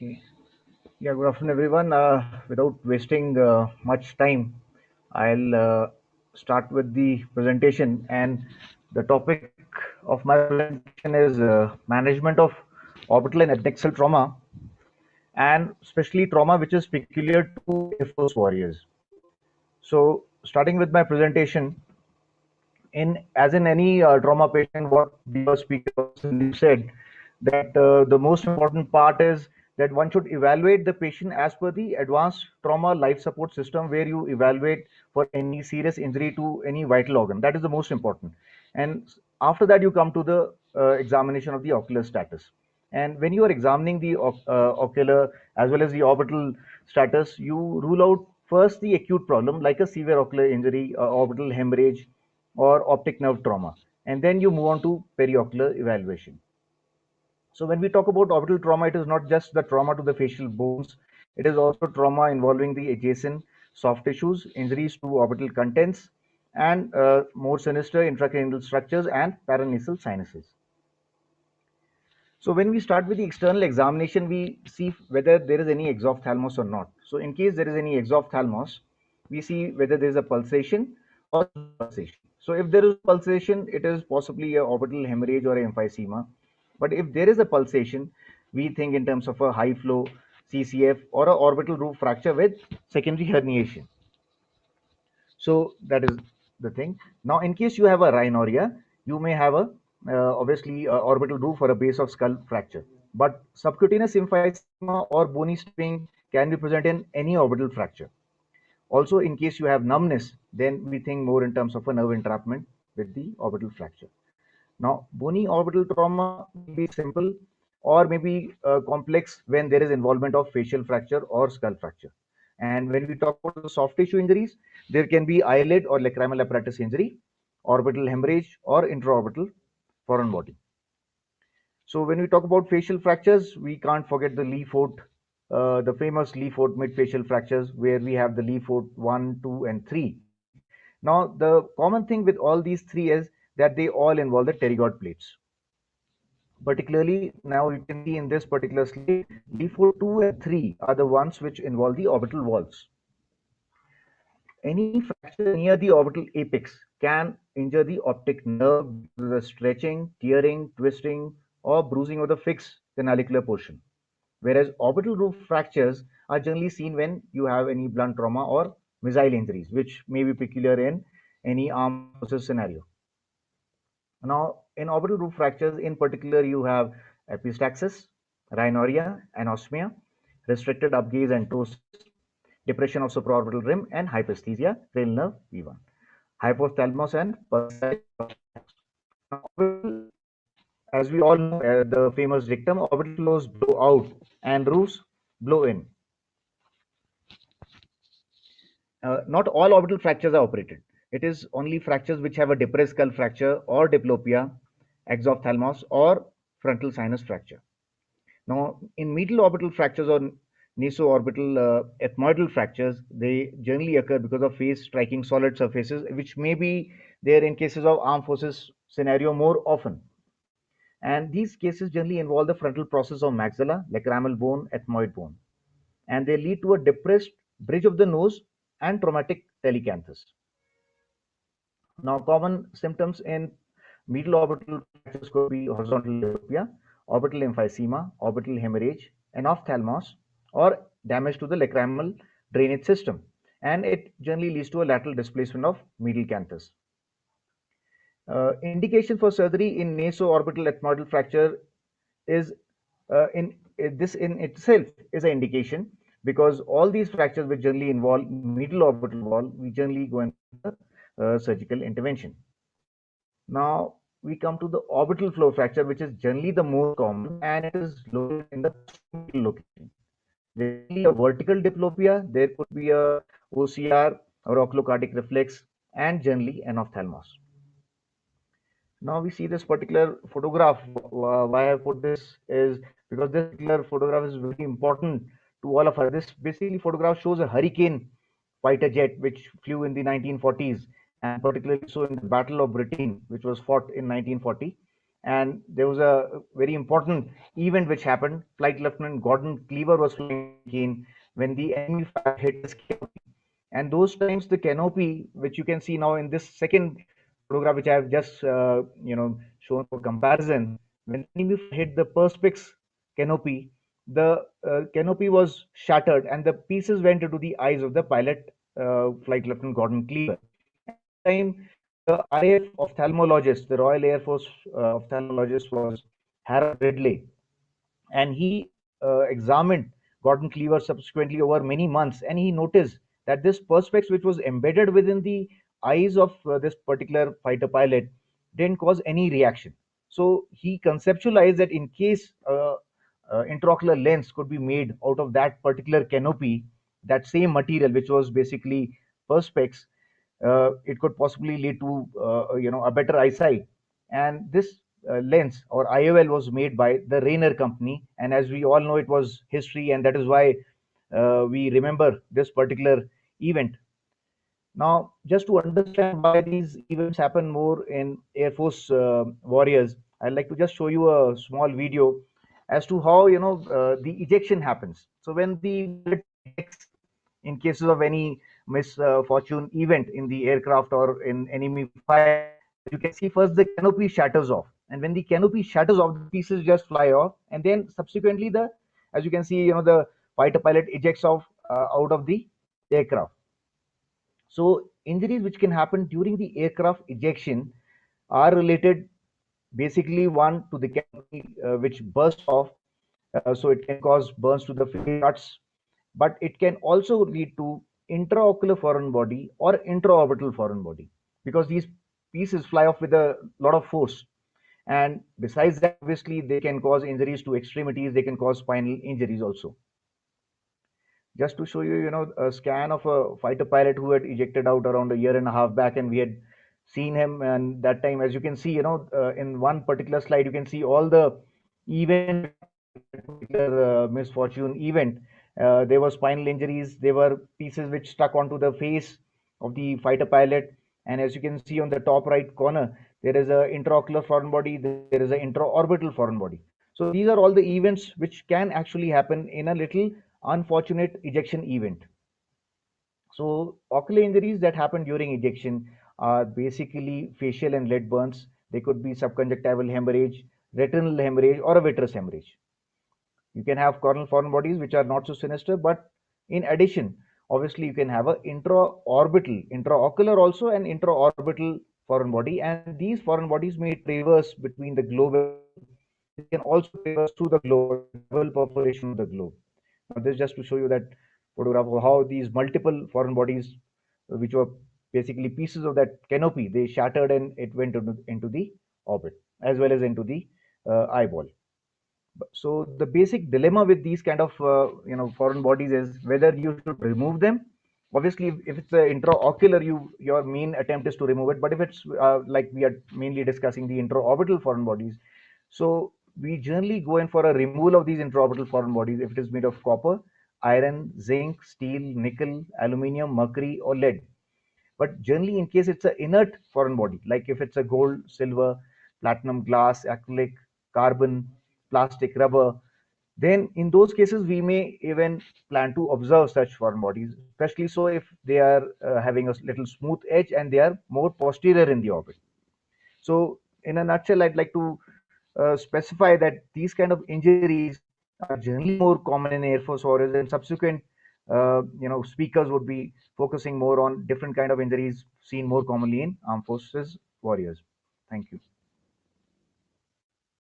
Okay. Yeah, good afternoon, everyone. Without wasting much time, I'll start with the presentation. And the topic of my presentation is management of orbital and adnexal trauma, and especially trauma which is peculiar to Air Force warriors. So, starting with my presentation, in as in any trauma patient, what the speaker said, that the most important part is that one should evaluate the patient as per the advanced trauma life support system, where you evaluate for any serious injury to any vital organ. That is the most important. And after that, you come to the examination of the ocular status. And when you are examining the ocular as well as the orbital status, you rule out first the acute problem like a severe ocular injury, orbital hemorrhage, or optic nerve trauma. And then you move on to periocular evaluation. So when we talk about orbital trauma, it is not just the trauma to the facial bones, it is also trauma involving the adjacent soft tissues, injuries to orbital contents, and more sinister intracranial structures and paranasal sinuses. So when we start with the external examination, we see whether there is any exophthalmos or not. So in case there is any exophthalmos, we see whether there is a pulsation or pulsation. So if there is pulsation, it is possibly a orbital hemorrhage or emphysema. But if there is a pulsation, we think in terms of a high flow CCF or a orbital roof fracture with secondary herniation. So that is the thing. Now, in case you have a rhinorrhea, you may have a obviously orbital roof or a base of skull fracture. But subcutaneous emphysema or bony stripping can be present in any orbital fracture. Also, in case you have numbness, then we think more in terms of a nerve entrapment with the orbital fracture. Now, bony orbital trauma may be simple or maybe complex when there is involvement of facial fracture or skull fracture. And when we talk about the soft tissue injuries, there can be eyelid or lacrimal apparatus injury, orbital hemorrhage, or intraorbital foreign body. So when we talk about facial fractures, we can't forget the Lee-Fort, the famous Lee-Fort mid-facial fractures, where we have the Lee-Fort 1, 2, and 3. Now, the common thing with all these three is that they all involve the pterygoid plates. Particularly, now you can see in this particular slide, Lee-Fort 2 and 3 are the ones which involve the orbital walls. Any fracture near the orbital apex can injure the optic nerve due to the stretching, tearing, twisting, or bruising of the fixed canalicular portion. Whereas orbital roof fractures are generally seen when you have any blunt trauma or missile injuries, which may be peculiar in any armed forces scenario. Now, in orbital roof fractures, in particular, you have epistaxis, rhinorrhea, anosmia, restricted upgaze and ptosis, depression of supraorbital rim, and hyperesthesia, cranial nerve V1, hypothalamus and pulsatile. As we all know, the famous dictum, orbital flows blow out and roofs blow in. Not all orbital fractures are operated. It is only fractures which have a depressed skull fracture or diplopia, exophthalmos, or frontal sinus fracture. Now, in medial orbital fractures or naso-orbital ethmoidal fractures, they generally occur because of face striking solid surfaces, which may be there in cases of armed forces scenario more often. And these cases generally involve the frontal process of maxilla, lacrimal bone, ethmoid bone, and they lead to a depressed bridge of the nose and traumatic telecanthus. Now, common symptoms in medial orbital fractures could be horizontal diplopia, orbital emphysema, orbital hemorrhage, anophthalmos, or damage to the lacrimal drainage system. And it generally leads to a lateral displacement of medial canthus. Indication for surgery in naso-orbital ethmoidal fracture is this in itself is an indication, because all these fractures which generally involve medial orbital wall, we generally go in for surgical intervention. Now we come to the orbital floor fracture, which is generally the most common, and it is located in the middle location. There can be a vertical diplopia, there could be a OCR or oculocardiac reflex, and generally an ophthalmos. Now we see this particular photograph. Why I put this is because this particular photograph is very important to all of us. This basically photograph shows a Hurricane fighter jet which flew in the 1940s, and particularly so in the Battle of Britain, which was fought in 1940. And there was a very important event which happened. Flight Lieutenant Gordon Cleaver was flying again when the enemy fire hit his canopy. And those times, the canopy, which you can see now in this second photograph, which I have just shown for comparison, when the enemy hit the Perspex canopy, the canopy was shattered, and the pieces went into the eyes of the pilot, Flight Lieutenant Gordon Cleaver. At the time, the RAF ophthalmologist, the Royal Air Force ophthalmologist, was Harold Ridley, and he examined Gordon Cleaver subsequently over many months, and he noticed that this perspex, which was embedded within the eyes of this particular fighter pilot, didn't cause any reaction. So he conceptualized that in case intraocular lens could be made out of that particular canopy, that same material, which was basically perspex, it could possibly lead to a better eyesight. And this lens or IOL was made by the Rayner company, and as we all know, it was history, and that is why we remember this particular event. Now, just to understand why these events happen more in Air Force warriors, I'd like to just show you a small video as to how the ejection happens. So when the bullet ejects in cases of any misfortune event in the aircraft or in enemy fire, you can see first the canopy shatters off, and when the canopy shatters off, the pieces just fly off, and then subsequently as you can see, the fighter pilot ejects off out of the aircraft. So injuries which can happen during the aircraft ejection are related basically one to the canopy which bursts off, so it can cause burns to the face parts, but it can also lead to intraocular foreign body or intraorbital foreign body, because these pieces fly off with a lot of force. And besides that, obviously, they can cause injuries to extremities, they can cause spinal injuries also. Just to show you, a scan of a fighter pilot who had ejected out around a year and a half back, and we had seen him. And that time, as you can see, in one particular slide, you can see all the event, particular misfortune event. There were spinal injuries. There were pieces which stuck onto the face of the fighter pilot. And as you can see on the top right corner, there is a intraocular foreign body. There is an intraorbital foreign body. So these are all the events which can actually happen in a little unfortunate ejection event. So ocular injuries that happen during ejection are basically facial and lead burns. They could be subconjunctival hemorrhage, retinal hemorrhage, or a vitreous hemorrhage. You can have coronal foreign bodies which are not so sinister, but in addition, obviously you can have a intraocular also, and intraorbital foreign body, and these foreign bodies may traverse between the globe. They can also traverse through the globe, double perforation of the globe. Now, this is just to show you that photograph of how these multiple foreign bodies, which were basically pieces of that canopy, they shattered and it went into the orbit as well as into the eyeball. So the basic dilemma with these kind of foreign bodies is whether you should remove them. Obviously, if it's intraocular, your main attempt is to remove it. But if it's like we are mainly discussing the intraorbital foreign bodies, so we generally go in for a removal of these intraorbital foreign bodies if it is made of copper, iron, zinc, steel, nickel, aluminium, mercury, or lead. But generally, in case it's an inert foreign body, like if it's a gold, silver, platinum, glass, acrylic, carbon, plastic, rubber, then in those cases we may even plan to observe such foreign bodies, especially so if they are having a little smooth edge and they are more posterior in the orbit. So in a nutshell, I'd like to specify that these kind of injuries are generally more common in Air Force warriors, and subsequent speakers would be focusing more on different kind of injuries seen more commonly in armed forces warriors. Thank you.